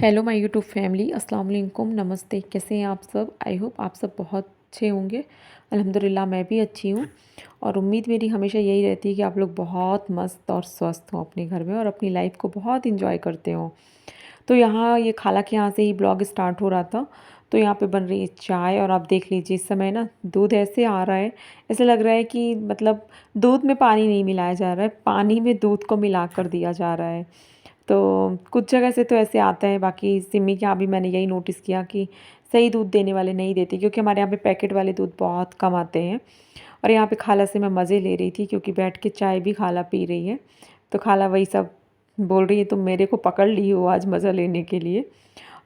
Hello my YouTube family, अस्सलाम वालेकुम, नमस्ते। कैसे हैं आप सब? आई होप आप सब बहुत अच्छे होंगे। अल्हम्दुलिल्लाह मैं भी अच्छी हूँ और उम्मीद मेरी हमेशा यही रहती है कि आप लोग बहुत मस्त और स्वस्थ हों अपने घर में और अपनी लाइफ को बहुत इंजॉय करते हों। तो यहाँ ये खाला के यहाँ से ही ब्लॉग स्टार्ट हो रहा था। तो यहाँ पे बन रही है चाय और आप देख लीजिए इस समय ना दूध ऐसे आ रहा है, ऐसे लग रहा है कि मतलब दूध में पानी नहीं मिलाया जा रहा है, पानी में दूध को मिला कर दिया जा रहा है। तो कुछ जगह से तो ऐसे आता है, बाकी सिमी के यहाँ भी मैंने यही नोटिस किया कि सही दूध देने वाले नहीं देते, क्योंकि हमारे यहाँ पे पैकेट वाले दूध बहुत कम आते हैं। और यहाँ पे खाला से मैं मज़े ले रही थी क्योंकि बैठ के चाय भी खाला पी रही है। तो खाला वही सब बोल रही है, तुम मेरे को पकड़ ली हो आज मज़ा लेने के लिए।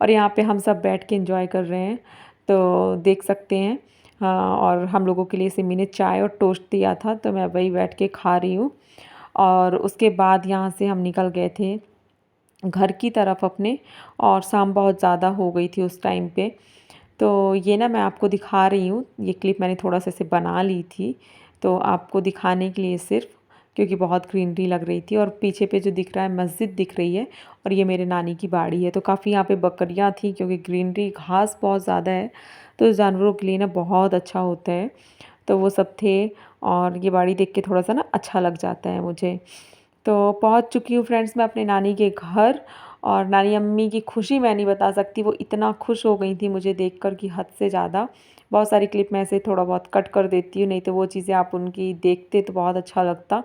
और यहाँ पे हम सब बैठ के एंजॉय कर रहे हैं, तो देख सकते हैं। हाँ, और हम लोगों के लिए सिमी ने चाय और टोस्ट दिया था, तो मैं वही बैठ के खा रही हूँ। और उसके बाद यहाँ से हम निकल गए थे घर की तरफ अपने, और शाम बहुत ज़्यादा हो गई थी उस टाइम पे। तो ये ना मैं आपको दिखा रही हूँ, ये क्लिप मैंने थोड़ा सा ऐसे बना ली थी तो आपको दिखाने के लिए सिर्फ, क्योंकि बहुत ग्रीनरी लग रही थी। और पीछे पे जो दिख रहा है मस्जिद दिख रही है, और ये मेरे नानी की बाड़ी है। तो काफ़ी यहाँ पे बकरियाँ थी, क्योंकि ग्रीनरी घास बहुत ज़्यादा है तो जानवरों के लिए ना बहुत अच्छा होता है। तो वो सब थे, और ये बाड़ी देख के थोड़ा सा ना अच्छा लग जाता है मुझे। तो पहुंच चुकी हूँ फ्रेंड्स मैं अपने नानी के घर। और नानी अम्मी की खुशी मैं नहीं बता सकती, वो इतना खुश हो गई थी मुझे देखकर कि हद से ज़्यादा। बहुत सारी क्लिप में ऐसे थोड़ा बहुत कट कर देती हूँ, नहीं तो वो चीज़ें आप उनकी देखते तो बहुत अच्छा लगता,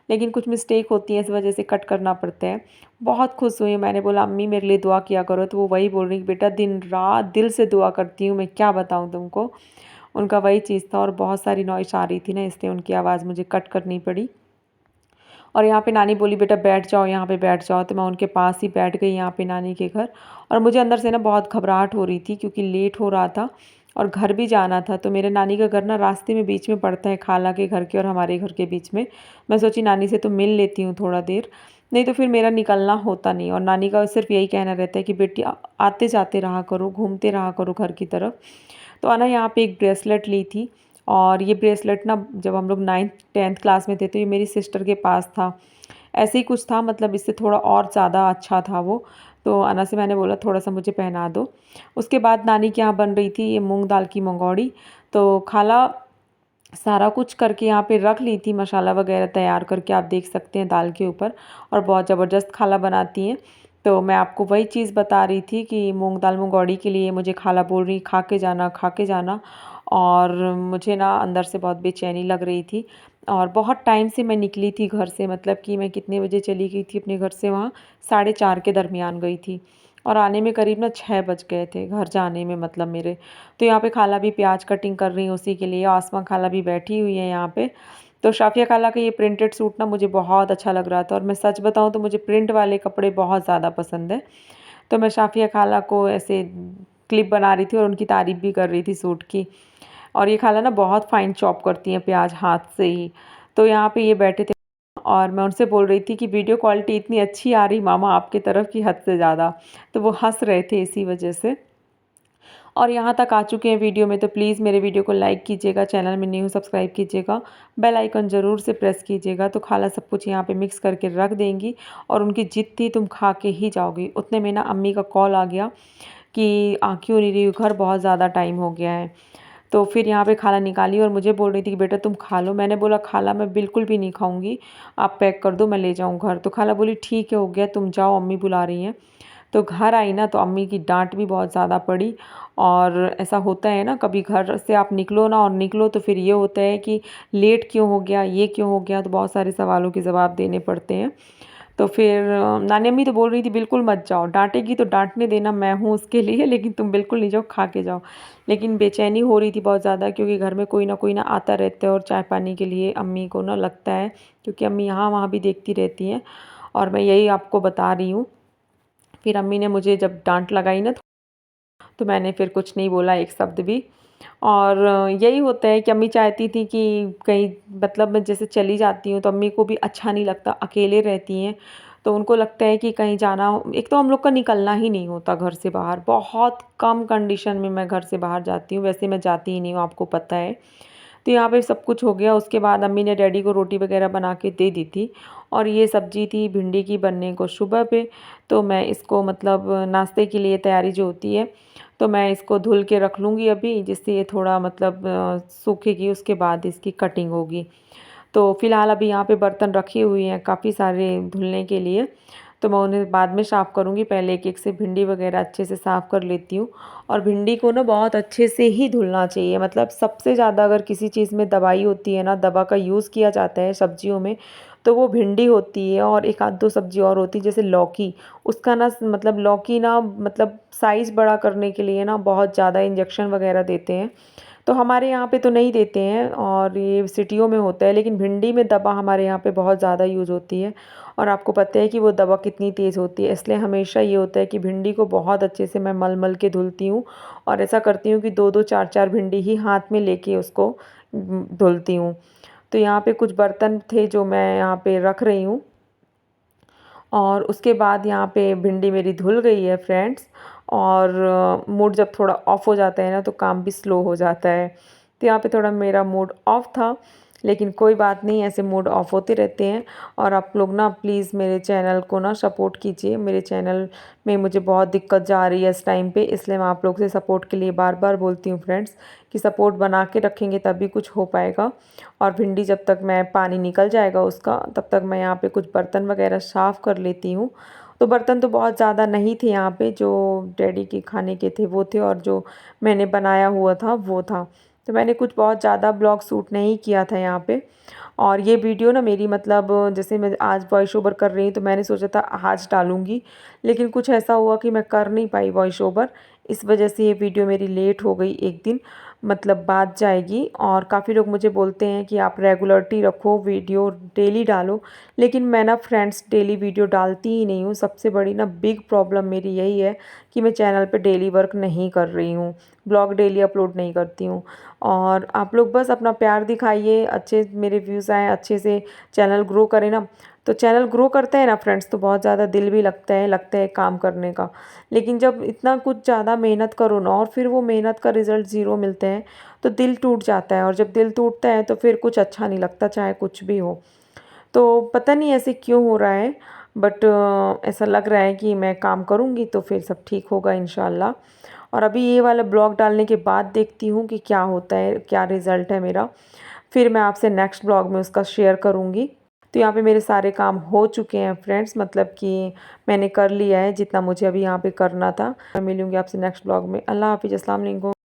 लेकिन कुछ मिस्टेक होती है इस वजह से कट करना पड़ता है। बहुत खुश हुई, मैंने बोला अम्मी मेरे लिए दुआ किया करो, तो वो वही बोल रही बेटा दिन रात दिल से दुआ करती हूँ, मैं क्या बताऊँ तुमको। उनका वही चीज़ था, और बहुत सारी नॉइस आ रही थी ना, इसलिए उनकी आवाज़ मुझे कट करनी पड़ी। और यहाँ पे नानी बोली बेटा बैठ जाओ, यहाँ पे बैठ जाओ, तो मैं उनके पास ही बैठ गई यहाँ पे नानी के घर। और मुझे अंदर से ना बहुत घबराहट हो रही थी, क्योंकि लेट हो रहा था और घर भी जाना था। तो मेरे नानी का घर ना रास्ते में बीच में पड़ता है, खाला के घर के और हमारे घर के बीच में। मैं सोची नानी से तो मिल लेती हूँ थोड़ा देर, नहीं तो फिर मेरा निकलना होता नहीं। और नानी का सिर्फ यही कहना रहता है कि बेटी आते जाते रहा करो, घूमते रहा करो घर की तरफ। तो अना यहाँ पे एक ब्रेसलेट ली थी, और ये ब्रेसलेट ना जब हम लोग 9th 10th क्लास में थे तो ये मेरी सिस्टर के पास था। ऐसे ही कुछ था, मतलब इससे थोड़ा और ज़्यादा अच्छा था वो। तो अना से मैंने बोला थोड़ा सा मुझे पहना दो। उसके बाद नानी के यहाँ बन रही थी ये मूंग दाल की मंगौड़ी। तो खाला सारा कुछ करके यहाँ पे रख ली थी, मसाला वगैरह तैयार करके, आप देख सकते हैं दाल के ऊपर। और बहुत ज़बरदस्त खाला बनाती हैं। तो मैं आपको वही चीज़ बता रही थी कि मूंग दाल मंगौड़ी के लिए मुझे खाला बोल रही खा के जाना, खा के जाना। और मुझे ना अंदर से बहुत बेचैनी लग रही थी। और बहुत टाइम से मैं निकली थी घर से, मतलब कि मैं कितने बजे चली गई थी अपने घर से, वहाँ 4:30 के दरमियान गई थी। और आने में करीब ना 6 बज गए थे घर जाने में, मतलब मेरे। तो यहाँ पे खाला भी प्याज कटिंग कर रही है उसी के लिए, आसमा खाला भी बैठी हुई है यहाँ पे। तो शाफिया खाला का ये प्रिंटेड सूट ना मुझे बहुत अच्छा लग रहा था, और मैं सच बताऊँ तो मुझे प्रिंट वाले कपड़े बहुत ज़्यादा पसंद है। तो मैं शाफिया खाला को ऐसे क्लिप बना रही थी और उनकी तारीफ़ भी कर रही थी सूट की। और ये खाला ना बहुत फाइन चॉप करती हैं प्याज हाथ से ही। तो यहाँ पे ये बैठे थे, और मैं उनसे बोल रही थी कि वीडियो क्वालिटी इतनी अच्छी आ रही मामा आपकी तरफ की हद से ज़्यादा। तो वो हंस रहे थे इसी वजह से। और यहाँ तक आ चुके हैं वीडियो में, तो प्लीज़ मेरे वीडियो को लाइक कीजिएगा, चैनल में न्यू सब्सक्राइब कीजिएगा, बेल आइकन ज़रूर से प्रेस कीजिएगा। तो खाला सब कुछ यहाँ पे मिक्स करके रख देंगी, और उनकी जिद थी तुम खा के ही जाओगी। उतने में ना अम्मी का कॉल आ गया कि आ क्यों नहीं रही हो घर, बहुत ज़्यादा टाइम हो गया है। तो फिर यहाँ पे खाला निकाली और मुझे बोल रही थी कि बेटा तुम खा लो। मैंने बोला खाला मैं बिल्कुल भी नहीं खाऊंगी, आप पैक कर दो मैं ले जाऊँ घर। तो खाला बोली ठीक है हो गया, तुम जाओ अम्मी बुला रही हैं। तो घर आई ना तो अम्मी की डांट भी बहुत ज़्यादा पड़ी। और ऐसा होता है ना, कभी घर से आप निकलो ना, और निकलो तो फिर ये होता है कि लेट क्यों हो गया, ये क्यों हो गया, तो बहुत सारे सवालों के जवाब देने पड़ते हैं। तो फिर नानी अम्मी तो बोल रही थी बिल्कुल मत जाओ, डांटेगी तो डांटने देना, मैं हूँ उसके लिए, लेकिन तुम बिल्कुल नहीं जाओ, खा के जाओ। लेकिन बेचैनी हो रही थी बहुत ज़्यादा, क्योंकि घर में कोई ना आता रहता है, और चाय पानी के लिए अम्मी को ना लगता है, क्योंकि अम्मी यहाँ वहाँ भी देखती रहती हैं। और मैं यही आपको बता रही हूँ। फिर अम्मी ने मुझे जब डांट लगाई ना, तो मैंने फिर कुछ नहीं बोला एक शब्द भी। और यही होता है कि अम्मी चाहती थी कि कहीं, मतलब मैं जैसे चली जाती हूँ तो अम्मी को भी अच्छा नहीं लगता, अकेले रहती हैं। तो उनको लगता है कि कहीं जाना एक तो हम लोग का निकलना ही नहीं होता घर से बाहर, बहुत कम कंडीशन में मैं घर से बाहर जाती हूँ, वैसे मैं जाती ही नहीं हूँ, आपको पता है। तो यहाँ पे सब कुछ हो गया। उसके बाद अम्मी ने डैडी को रोटी वगैरह बना के दे दी थी और ये सब्ज़ी थी भिंडी की बनने को सुबह पे। तो मैं इसको मतलब नाश्ते के लिए तैयारी जो होती है, तो मैं इसको धुल के रख लूँगी अभी, जिससे ये थोड़ा मतलब सूखेगी, उसके बाद इसकी कटिंग होगी। तो फ़िलहाल अभी यहाँ पे बर्तन रखे हुए हैं काफ़ी सारे धुलने के लिए, तो मैं उन्हें बाद में साफ़ करूँगी। पहले एक-एक से भिंडी वगैरह अच्छे से साफ़ कर लेती हूँ। और भिंडी को ना बहुत अच्छे से ही धुलना चाहिए, मतलब सबसे ज़्यादा अगर किसी चीज़ में दवाई होती है ना, दवा का यूज़ किया जाता है सब्जियों में, तो वो भिंडी होती है। और एक आध दो सब्ज़ी और होती है जैसे लौकी, उसका ना मतलब लौकी ना मतलब साइज़ बड़ा करने के लिए ना बहुत ज़्यादा इंजेक्शन वगैरह देते हैं। तो हमारे यहाँ पे तो नहीं देते हैं और ये सिटियों में होता है, लेकिन भिंडी में दवा हमारे यहाँ पे बहुत ज़्यादा यूज़ होती है। और आपको पता है कि वो दवा कितनी तेज़ होती है, इसलिए हमेशा ये होता है कि भिंडी को बहुत अच्छे से मैं मल-मल के धुलती हूँ। और ऐसा करती हूँ कि 2-2 4-4 भिंडी ही हाथ में लेके उसको धुलती हूँ। तो यहाँ पे कुछ बर्तन थे जो मैं यहाँ पे रख रही हूँ। और उसके बाद यहाँ पे भिंडी मेरी धुल गई है फ्रेंड्स। और मूड जब थोड़ा ऑफ़ हो जाता है ना, तो काम भी स्लो हो जाता है। तो यहाँ पे थोड़ा मेरा मूड ऑफ़ था, लेकिन कोई बात नहीं, ऐसे मूड ऑफ़ होते रहते हैं। और आप लोग ना प्लीज़ मेरे चैनल को ना सपोर्ट कीजिए। मेरे चैनल में मुझे बहुत दिक्कत जा रही है इस टाइम पे, इसलिए मैं आप लोग से सपोर्ट के लिए बार-बार बोलती हूँ फ्रेंड्स, कि सपोर्ट बना के रखेंगे तभी कुछ हो पाएगा। और भिंडी जब तक मैं पानी निकल जाएगा उसका, तब तक मैं यहाँ पे कुछ बर्तन वगैरह साफ़ कर लेती हूँ। तो बर्तन तो बहुत ज़्यादा नहीं थे यहाँ पे, जो डैडी के खाने के थे वो थे, और जो मैंने बनाया हुआ था वो था। तो मैंने कुछ बहुत ज़्यादा ब्लॉग शूट नहीं किया था यहाँ पे। और ये वीडियो ना मेरी मतलब जैसे मैं आज वॉइस ओवर कर रही हूँ, तो मैंने सोचा था आज डालूँगी, लेकिन कुछ ऐसा हुआ कि मैं कर नहीं पाई वॉइस ओवर। इस वजह से ये वीडियो मेरी लेट हो गई, एक दिन मतलब बाद जाएगी। और काफ़ी लोग मुझे बोलते हैं कि आप रेगुलरिटी रखो, वीडियो डेली डालो, लेकिन मैं ना फ्रेंड्स डेली वीडियो डालती ही नहीं हूँ। सबसे बड़ी ना बिग प्रॉब्लम मेरी यही है कि मैं चैनल पे डेली वर्क नहीं कर रही हूँ, ब्लॉग डेली अपलोड नहीं करती हूँ। और आप लोग बस अपना प्यार दिखाइए, अच्छे मेरे व्यूज़ आएँ, अच्छे से चैनल ग्रो करें ना। तो चैनल ग्रो करता है ना फ्रेंड्स, तो बहुत ज़्यादा दिल भी लगता है काम करने का। लेकिन जब इतना कुछ ज़्यादा मेहनत करो ना, और फिर वो मेहनत का रिज़ल्ट ज़ीरो मिलते हैं, तो दिल टूट जाता है। और जब दिल टूटता है तो फिर कुछ अच्छा नहीं लगता, चाहे कुछ भी हो। तो पता नहीं ऐसे क्यों हो रहा है, बट ऐसा लग रहा है कि मैं काम करूँगी तो फिर सब ठीक होगा इंशाल्लाह। और अभी ये वाला ब्लॉग डालने के बाद देखती हूँ कि क्या होता है, क्या रिज़ल्ट है मेरा। फिर मैं आपसे नेक्स्ट ब्लॉग में उसका शेयर करूँगी। तो यहाँ पे मेरे सारे काम हो चुके हैं फ्रेंड्स, मतलब कि मैंने कर लिया है जितना मुझे अभी यहाँ पे करना था। मैं मिलूँगी आपसे नेक्स्ट ब्लॉग में। अल्लाह हाफ़िज़, अस्सलाम वालेकुम।